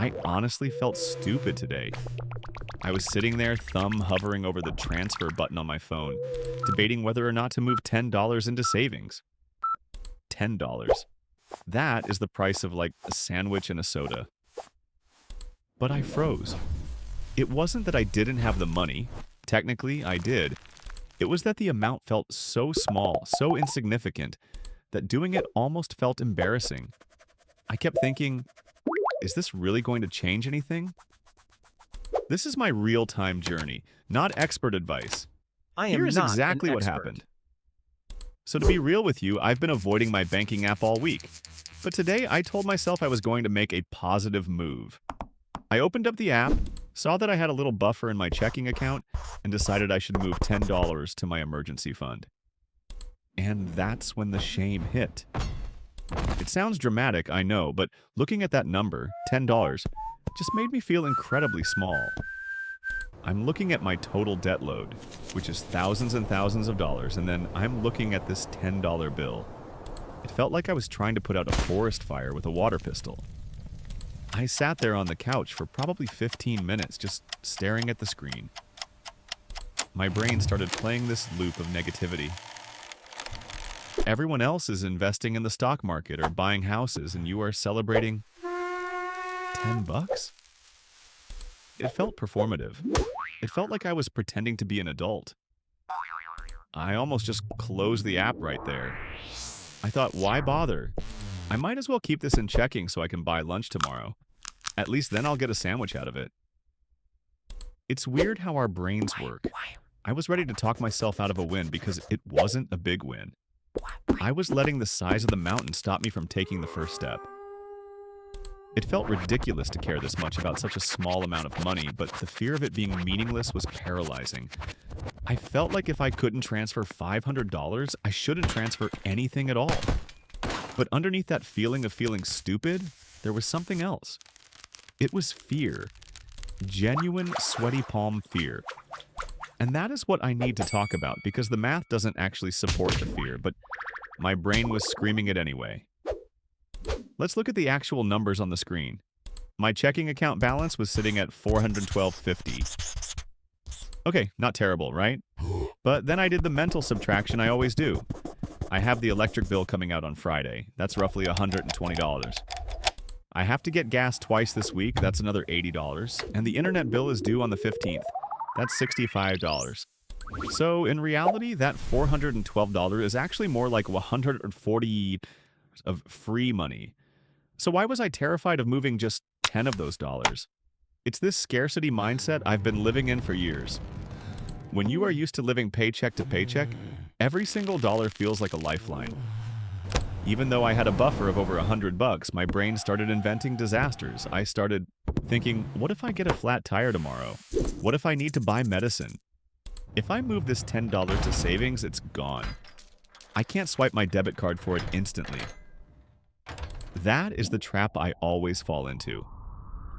I honestly felt stupid today. I was sitting there, thumb hovering over the transfer button on my phone, debating whether or not to move $10 into savings. $10. That is the price of like a sandwich and a soda. But I froze. It wasn't that I didn't have the money. Technically, I did. It was that the amount felt so small, so insignificant, that doing it almost felt embarrassing. I kept thinking, is this really going to change anything? This is my real-time journey, not expert advice. I am Here is not exactly an what expert. happened. So to be real with you, I've been avoiding my banking app all week. But today I told myself I was going to make a positive move. I opened up the app, saw that I had a little buffer in my checking account, and decided I should move $10 to my emergency fund. And that's when the shame hit. It sounds dramatic, I know, but looking at that number, $10, just made me feel incredibly small. I'm looking at my total debt load, which is thousands and thousands of dollars, and then I'm looking at this $10 bill. It felt like I was trying to put out a forest fire with a water pistol. I sat there on the couch for probably 15 minutes just staring at the screen. My brain started playing this loop of negativity. Everyone else is investing in the stock market or buying houses, and you are celebrating $10? It felt performative. It felt like I was pretending to be an adult. I almost just closed the app right there. I thought, why bother? I might as well keep this in checking so I can buy lunch tomorrow. At least then I'll get a sandwich out of it. It's weird how our brains work. I was ready to talk myself out of a win because it wasn't a big win. I was letting the size of the mountain stop me from taking the first step. It felt ridiculous to care this much about such a small amount of money, but the fear of it being meaningless was paralyzing. I felt like if I couldn't transfer $500, I shouldn't transfer anything at all. But underneath that feeling of feeling stupid, there was something else. It was fear. Genuine, sweaty palm fear. And that is what I need to talk about, because the math doesn't actually support the fear, but my brain was screaming it anyway. Let's look at the actual numbers on the screen. My checking account balance was sitting at $412.50. Okay, not terrible, right? But then I did the mental subtraction I always do. I have the electric bill coming out on Friday. That's roughly $120. I have to get gas twice this week. That's another $80. And the internet bill is due on the 15th. That's $65. So in reality, that $412 is actually more like $140 of free money. So why was I terrified of moving just 10 of those dollars? It's this scarcity mindset I've been living in for years. When you are used to living paycheck to paycheck, every single dollar feels like a lifeline. Even though I had a buffer of over $100, my brain started inventing disasters. I started thinking, what if I get a flat tire tomorrow? What if I need to buy medicine? If I move this $10 to savings, it's gone. I can't swipe my debit card for it instantly. That is the trap I always fall into.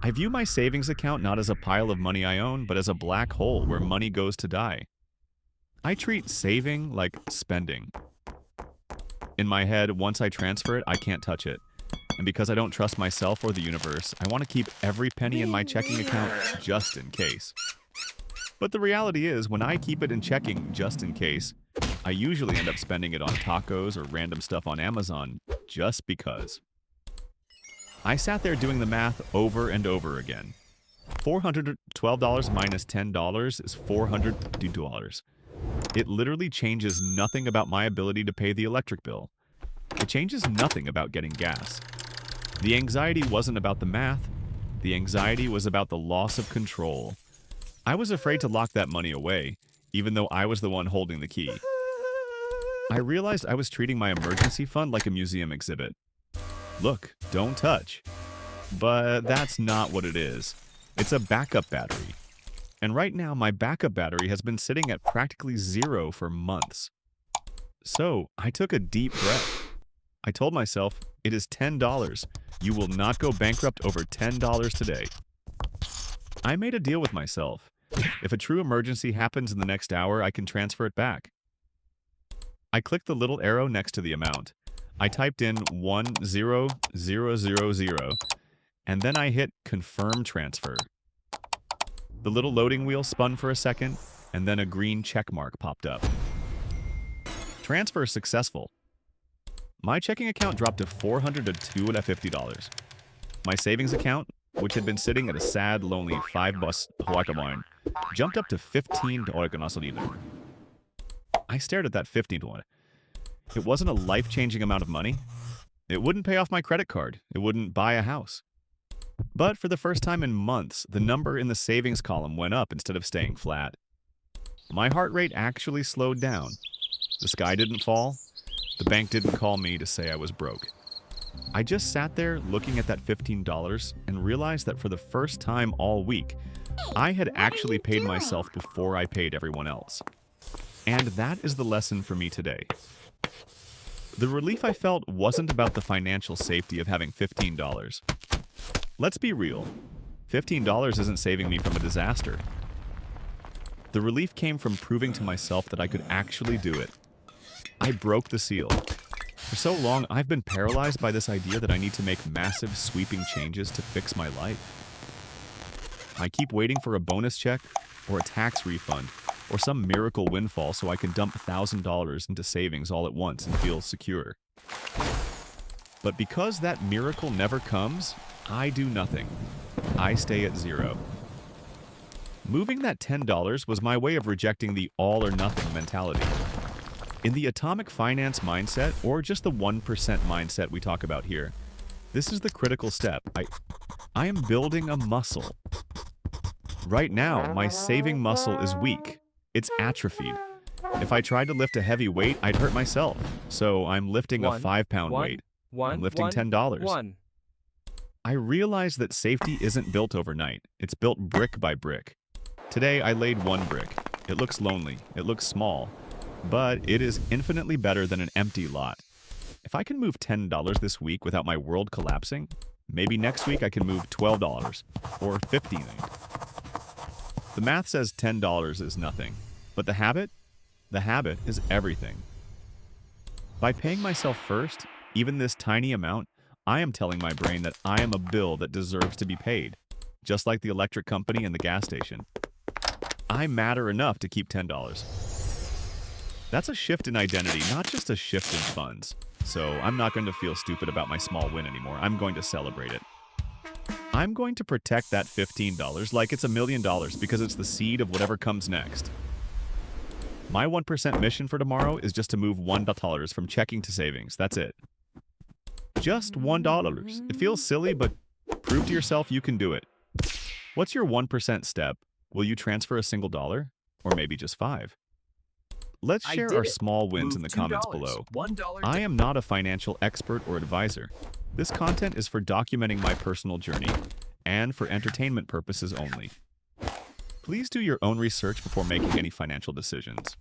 I view my savings account not as a pile of money I own, but as a black hole where money goes to die. I treat saving like spending. In my head, once I transfer it, I can't touch it. And because I don't trust myself or the universe, I want to keep every penny in my checking account just in case. But the reality is, when I keep it in checking just in case, I usually end up spending it on tacos or random stuff on Amazon just because. I sat there doing the math over and over again. $412 minus $10 is $402. It literally changes nothing about my ability to pay the electric bill. It changes nothing about getting gas. The anxiety wasn't about the math. The anxiety was about the loss of control. I was afraid to lock that money away, even though I was the one holding the key. I realized I was treating my emergency fund like a museum exhibit. Look, don't touch. But that's not what it is. It's a backup battery. And right now, my backup battery has been sitting at practically zero for months. So I took a deep breath. I told myself, it is $10. You will not go bankrupt over $10 today. I made a deal with myself. If a true emergency happens in the next hour, I can transfer it back. I clicked the little arrow next to the amount. I typed in 10000, And then I hit confirm transfer. The little loading wheel spun for a second, and then a green check mark popped up. Transfer successful. My checking account dropped to $450. My savings account, which had been sitting at a sad, lonely 5 bus Hawaii, jumped up to $15 gasolina. I stared at that $15. It wasn't a life-changing amount of money. It wouldn't pay off my credit card. It wouldn't buy a house. But for the first time in months, the number in the savings column went up instead of staying flat. My heart rate actually slowed down. The sky didn't fall. The bank didn't call me to say I was broke. I just sat there looking at that $15 and realized that for the first time all week, I had actually paid myself before I paid everyone else. And that is the lesson for me today. The relief I felt wasn't about the financial safety of having $15. Let's be real. $15 isn't saving me from a disaster. The relief came from proving to myself that I could actually do it. I broke the seal. For so long, I've been paralyzed by this idea that I need to make massive, sweeping changes to fix my life. I keep waiting for a bonus check, or a tax refund, or some miracle windfall so I can dump $1,000 into savings all at once and feel secure. But because that miracle never comes, I do nothing. I stay at zero. Moving that $10 was my way of rejecting the all-or-nothing mentality. In the atomic finance mindset, or just the 1% mindset we talk about here, this is the critical step. I am building a muscle. Right now, my saving muscle is weak. It's atrophied. If I tried to lift a heavy weight, I'd hurt myself. So I'm lifting a 5-pound weight. I'm lifting $10. I realize that safety isn't built overnight. It's built brick by brick. Today, I laid one brick. It looks lonely. It looks small. But it is infinitely better than an empty lot. If I can move $10 this week without my world collapsing, maybe next week I can move $12 or $15. The math says $10 is nothing, but the habit is everything. By paying myself first, even this tiny amount, I am telling my brain that I am a bill that deserves to be paid, just like the electric company and the gas station. I matter enough to keep $10. That's a shift in identity, not just a shift in funds. So I'm not going to feel stupid about my small win anymore. I'm going to celebrate it. I'm going to protect that $15 like it's $1 million because it's the seed of whatever comes next. My 1% mission for tomorrow is just to move $1 from checking to savings. That's it. Just $1. It feels silly, but prove to yourself you can do it. What's your 1% step? Will you transfer a single dollar? Or maybe just 5? Let's share our small wins in the comments below. I am not a financial expert or advisor. This content is for documenting my personal journey and for entertainment purposes only. Please do your own research before making any financial decisions.